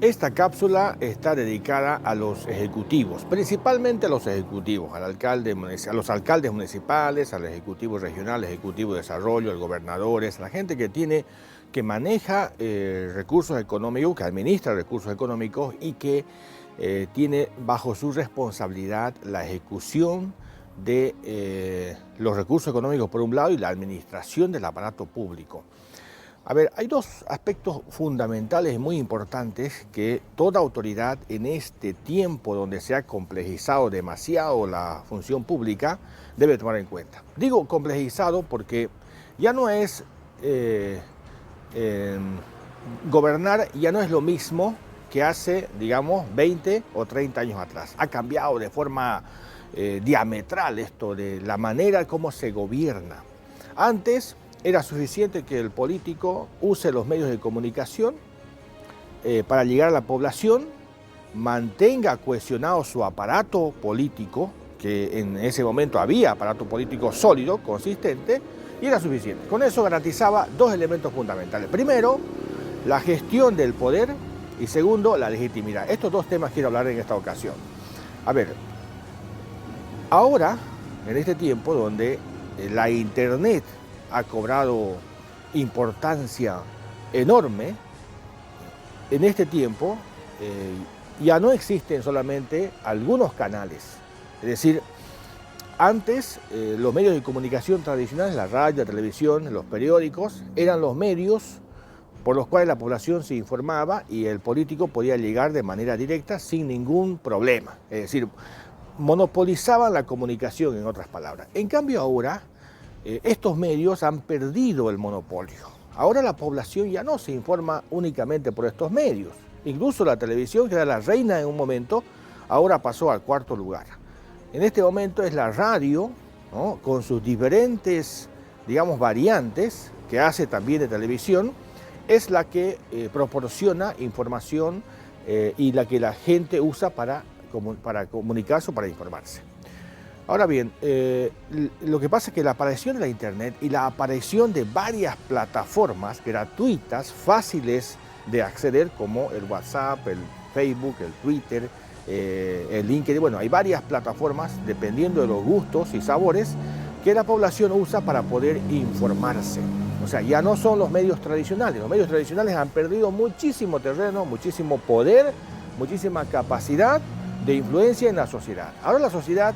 Esta cápsula está dedicada a los ejecutivos, principalmente a los ejecutivos, a los alcaldes municipales, al ejecutivo regional, al ejecutivo de desarrollo, a los gobernadores, a la gente que maneja recursos económicos, que administra recursos económicos y que tiene bajo su responsabilidad la ejecución de los recursos económicos por un lado y la administración del aparato público. A ver, hay dos aspectos fundamentales y muy importantes que toda autoridad en este tiempo donde se ha complejizado demasiado la función pública debe tomar en cuenta. Digo complejizado porque ya no es gobernar, ya no es lo mismo que hace, digamos, 20 o 30 años atrás. Ha cambiado de forma diametral esto de la manera como se gobierna. Antes era suficiente que el político use los medios de comunicación para llegar a la población, mantenga cohesionado su aparato político, que en ese momento había aparato político sólido, consistente, y era suficiente. Con eso garantizaba dos elementos fundamentales. Primero, la gestión del poder y segundo, la legitimidad. Estos dos temas quiero hablar en esta ocasión. A ver, ahora, en este tiempo donde la Internet ha cobrado importancia enorme, en este tiempo ya no existen solamente algunos canales. Es decir, antes los medios de comunicación tradicionales, la radio, la televisión, los periódicos, eran los medios por los cuales la población se informaba y el político podía llegar de manera directa sin ningún problema. Es decir, monopolizaban la comunicación, en otras palabras. En cambio ahora, estos medios han perdido el monopolio. Ahora la población ya no se informa únicamente por estos medios. Incluso la televisión, que era la reina en un momento, ahora pasó al cuarto lugar. En este momento es la radio, ¿no?, con sus diferentes, digamos, variantes, que hace también de televisión, es la que proporciona información y la que la gente usa para comunicarse o para informarse. Ahora bien, lo que pasa es que la aparición de la Internet y la aparición de varias plataformas gratuitas, fáciles de acceder, como el WhatsApp, el Facebook, el Twitter, el LinkedIn, bueno, hay varias plataformas, dependiendo de los gustos y sabores, que la población usa para poder informarse. O sea, ya no son los medios tradicionales. Los medios tradicionales han perdido muchísimo terreno, muchísimo poder, muchísima capacidad de influencia en la sociedad. Ahora la sociedad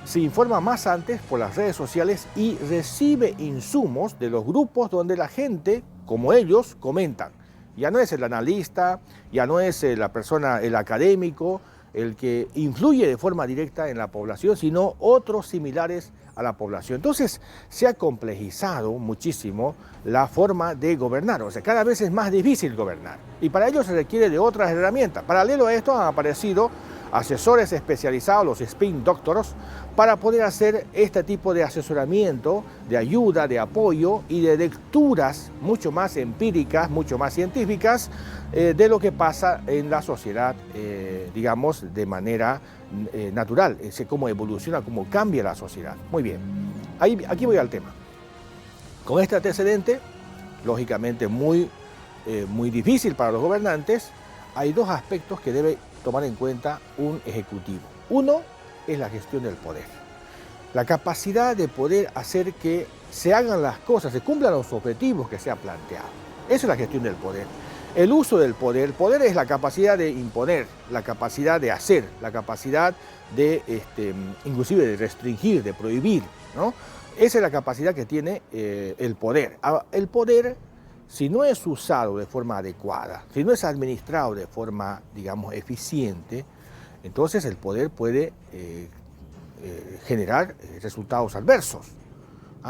se informa más antes por las redes sociales y recibe insumos de los grupos donde la gente, como ellos, comentan. Ya no es el analista, ya no es la persona, el académico, el que influye de forma directa en la población, sino otros similares a la población. Entonces se ha complejizado muchísimo la forma de gobernar, o sea, cada vez es más difícil gobernar y para ello se requiere de otras herramientas. Paralelo a esto han aparecido asesores especializados, los spin doctors, para poder hacer este tipo de asesoramiento, de ayuda, de apoyo y de lecturas mucho más empíricas, mucho más científicas de lo que pasa en la sociedad, digamos, de manera natural, cómo evoluciona, cómo cambia la sociedad. Muy bien, aquí voy al tema. Con este antecedente, lógicamente muy difícil para los gobernantes, hay dos aspectos que debe tomar en cuenta un ejecutivo. Uno es la gestión del poder, la capacidad de poder hacer que se hagan las cosas, se cumplan los objetivos que se ha planteado. Esa es la gestión del poder. El uso del poder, el poder es la capacidad de imponer, la capacidad de hacer, la capacidad de, inclusive de restringir, de prohibir, ¿no? Esa es la capacidad que tiene el poder. El poder, si no es usado de forma adecuada, si no es administrado de forma, digamos, eficiente, entonces el poder puede generar resultados adversos.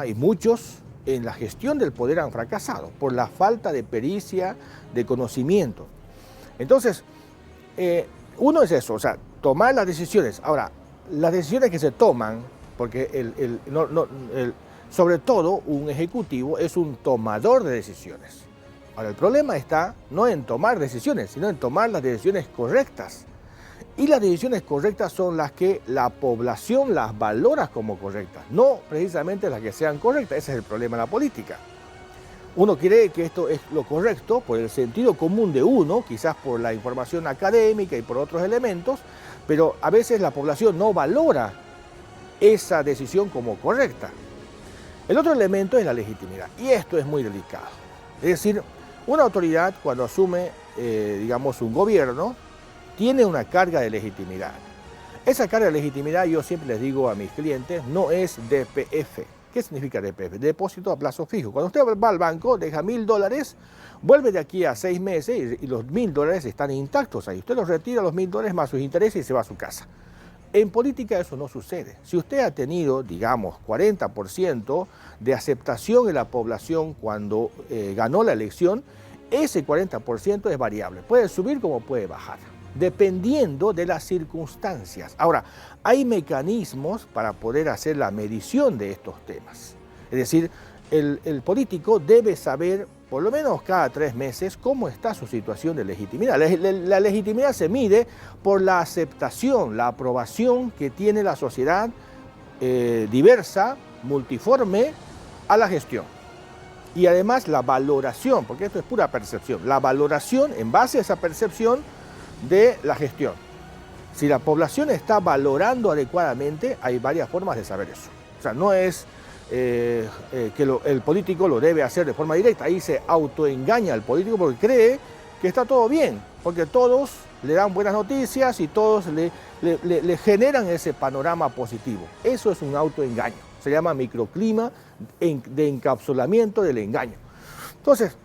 Y muchos en la gestión del poder han fracasado por la falta de pericia, de conocimiento. Entonces, uno es eso, o sea, tomar las decisiones. Ahora, las decisiones que se toman, porque sobre todo un ejecutivo es un tomador de decisiones. Ahora, el problema está no en tomar decisiones, sino en tomar las decisiones correctas. Y las decisiones correctas son las que la población las valora como correctas, no precisamente las que sean correctas. Ese es el problema de la política. Uno cree que esto es lo correcto por el sentido común de uno, quizás por la información académica y por otros elementos, pero a veces la población no valora esa decisión como correcta. El otro elemento es la legitimidad, y esto es muy delicado. Es decir, una autoridad cuando asume, digamos, un gobierno, tiene una carga de legitimidad. Esa carga de legitimidad, yo siempre les digo a mis clientes, no es DPF. ¿Qué significa DPF? Depósito a plazo fijo. Cuando usted va al banco, deja $1.000, vuelve de aquí a 6 meses y los $1.000 están intactos ahí. Usted los retira, los $1.000 más sus intereses, y se va a su casa. En política eso no sucede. Si usted ha tenido, digamos, 40% de aceptación en la población cuando ganó la elección, ese 40% es variable. Puede subir como puede bajar, dependiendo de las circunstancias. Ahora, hay mecanismos para poder hacer la medición de estos temas. Es decir, el político debe saber, por lo menos cada 3 meses, cómo está su situación de legitimidad. La legitimidad se mide por la aceptación, la aprobación que tiene la sociedad diversa, multiforme, a la gestión. Y además la valoración, porque esto es pura percepción, la valoración en base a esa percepción de la gestión. Si la población está valorando adecuadamente, hay varias formas de saber eso. O sea, no es que el político lo debe hacer de forma directa. Ahí se autoengaña al político porque cree que está todo bien, porque todos le dan buenas noticias y todos le generan ese panorama positivo. Eso es un autoengaño. Se llama microclima de encapsulamiento del engaño. Entonces,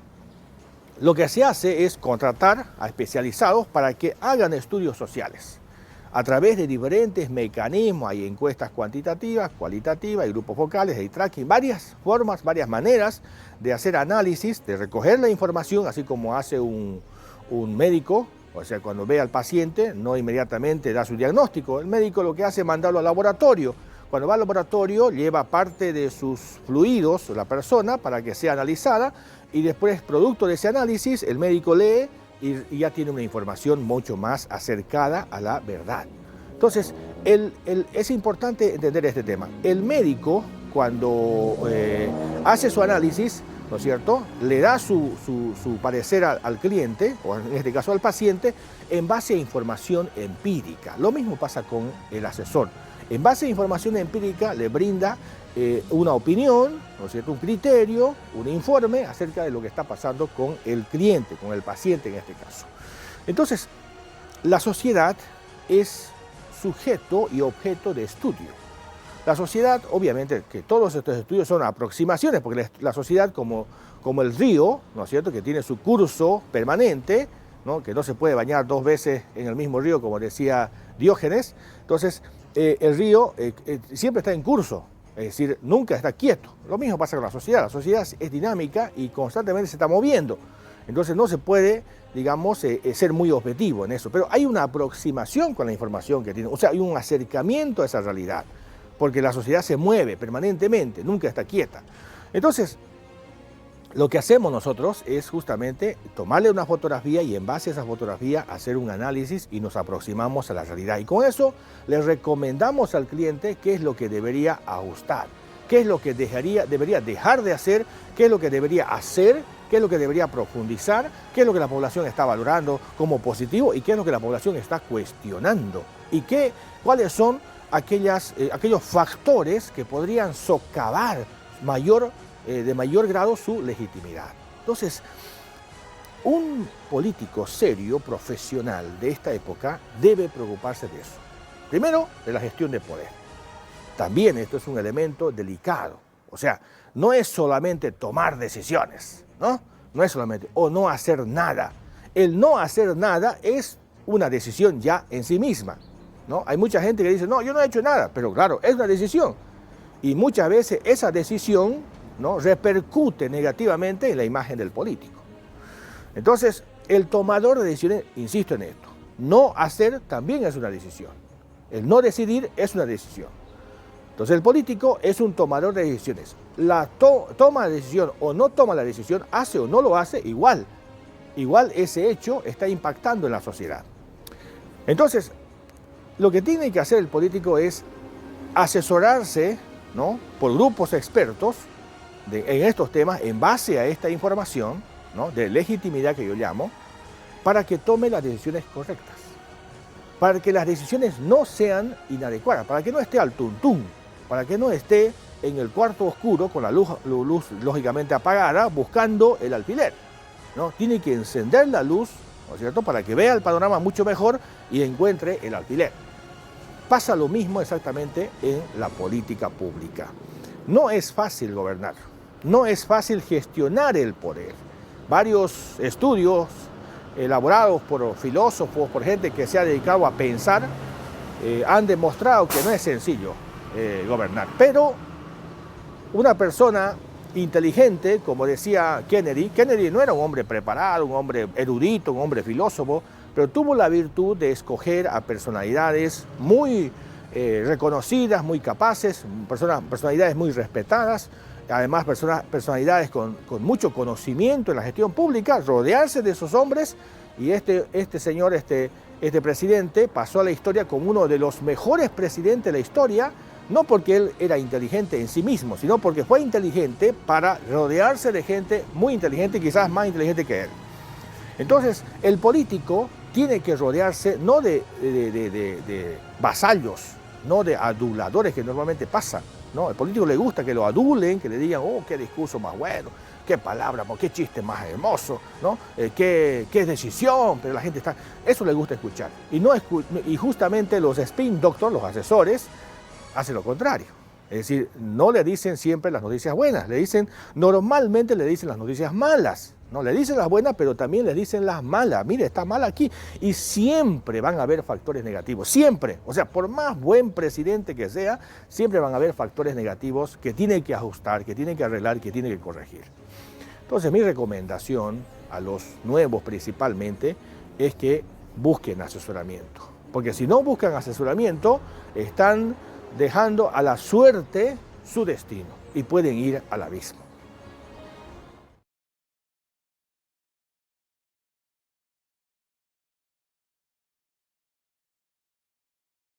lo que se hace es contratar a especializados para que hagan estudios sociales. A través de diferentes mecanismos, hay encuestas cuantitativas, cualitativas, hay grupos focales, hay tracking, varias formas, varias maneras de hacer análisis, de recoger la información, así como hace un médico. O sea, cuando ve al paciente, no inmediatamente da su diagnóstico. El médico lo que hace es mandarlo al laboratorio. Cuando va al laboratorio, lleva parte de sus fluidos, la persona, para que sea analizada, y después, producto de ese análisis, el médico lee y ya tiene una información mucho más acercada a la verdad. Entonces, es importante entender este tema. El médico, cuando hace su análisis, ¿no es cierto?, le da su parecer al cliente, o en este caso al paciente, en base a información empírica. Lo mismo pasa con el asesor. En base a información empírica le brinda una opinión, ¿no es cierto?, un criterio, un informe acerca de lo que está pasando con el cliente, con el paciente en este caso. Entonces, la sociedad es sujeto y objeto de estudio. La sociedad, obviamente, que todos estos estudios son aproximaciones, porque la sociedad como el río, ¿no es cierto?, que tiene su curso permanente, ¿no?, que no se puede bañar 2 veces en el mismo río, como decía Diógenes. Entonces, el río siempre está en curso, es decir, nunca está quieto. Lo mismo pasa con la sociedad es dinámica y constantemente se está moviendo. Entonces no se puede, digamos, ser muy objetivo en eso, pero hay una aproximación con la información que tiene, o sea, hay un acercamiento a esa realidad, porque la sociedad se mueve permanentemente, nunca está quieta. Entonces, lo que hacemos nosotros es justamente tomarle una fotografía y en base a esa fotografía hacer un análisis y nos aproximamos a la realidad. Y con eso le recomendamos al cliente qué es lo que debería ajustar, qué es lo que debería dejar de hacer, qué es lo que debería hacer, qué es lo que debería profundizar, qué es lo que la población está valorando como positivo y qué es lo que la población está cuestionando y cuáles son aquellos factores que podrían socavar de mayor grado su legitimidad. Entonces, un político serio, profesional de esta época, debe preocuparse de eso. Primero, de la gestión de poder. También esto es un elemento delicado. O sea, no es solamente tomar decisiones, ¿no? No es solamente, o no hacer nada. El no hacer nada es una decisión ya en sí misma, ¿no? Hay mucha gente que dice, no, yo no he hecho nada, pero claro, es una decisión. Y muchas veces esa decisión, ¿no?, repercute negativamente en la imagen del político. Entonces, el tomador de decisiones, insisto en esto, no hacer también es una decisión. El no decidir es una decisión. Entonces, el político es un tomador de decisiones. Toma la decisión o no toma la decisión, hace o no lo hace, igual ese hecho está impactando en la sociedad. Entonces, lo que tiene que hacer el político es asesorarse, ¿no?, por grupos expertos en estos temas en base a esta información, ¿no?, de legitimidad que yo llamo, para que tome las decisiones correctas, para que las decisiones no sean inadecuadas, para que no esté al tuntún, para que no esté en el cuarto oscuro con la luz lógicamente apagada buscando el alfiler, ¿no? Tiene que encender la luz, ¿no es cierto?, para que vea el panorama mucho mejor y encuentre el alfiler. Pasa lo mismo exactamente en la política pública. No es fácil gobernar, no es fácil gestionar el poder. Varios estudios elaborados por filósofos, por gente que se ha dedicado a pensar, han demostrado que no es sencillo gobernar. Pero una persona inteligente, como decía Kennedy no era un hombre preparado, un hombre erudito, un hombre filósofo, pero tuvo la virtud de escoger a personalidades muy reconocidas, muy capaces, personalidades muy respetadas, además personalidades con mucho conocimiento en la gestión pública, rodearse de esos hombres, y este presidente pasó a la historia como uno de los mejores presidentes de la historia, no porque él era inteligente en sí mismo, sino porque fue inteligente para rodearse de gente muy inteligente, quizás más inteligente que él. Entonces, el político tiene que rodearse no de vasallos, no de aduladores, que normalmente pasa, ¿no? Al político le gusta que lo adulen, que le digan, oh, qué discurso más bueno, qué palabra, qué chiste más hermoso, ¿no? Qué decisión, pero la gente está... Eso le gusta escuchar. Y justamente los spin doctors, los asesores, hacen lo contrario. Es decir, no le dicen siempre las noticias buenas, normalmente le dicen las noticias malas. No, le dicen las buenas, pero también le dicen las malas. Mire, está mal aquí. Y siempre van a haber factores negativos, siempre. O sea, por más buen presidente que sea, siempre van a haber factores negativos que tiene que ajustar, que tiene que arreglar, que tiene que corregir. Entonces, mi recomendación a los nuevos principalmente es que busquen asesoramiento. Porque si no buscan asesoramiento, están dejando a la suerte su destino y pueden ir al abismo.